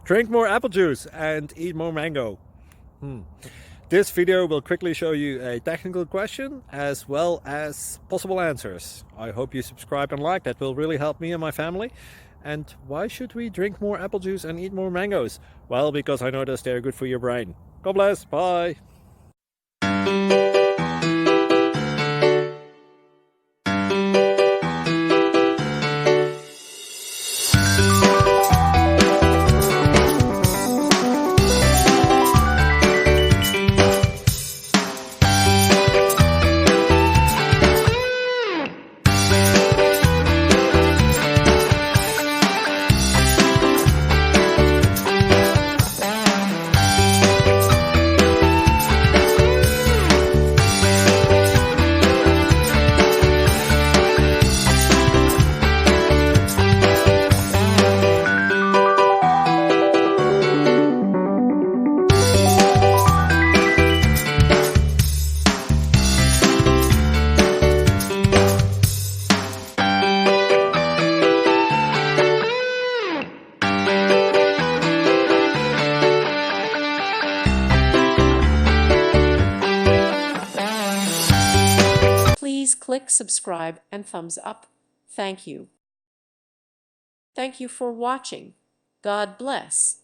Drink more apple juice and eat more mango. This video will quickly show you a technical question as well as possible answers. I hope you subscribe and like, that will really help me and my family. And why should we drink more apple juice and eat more mangoes? Well, because I noticed they're good for your brain. God bless, bye! Please click subscribe and thumbs up. Thank you. Thank you for watching. God bless.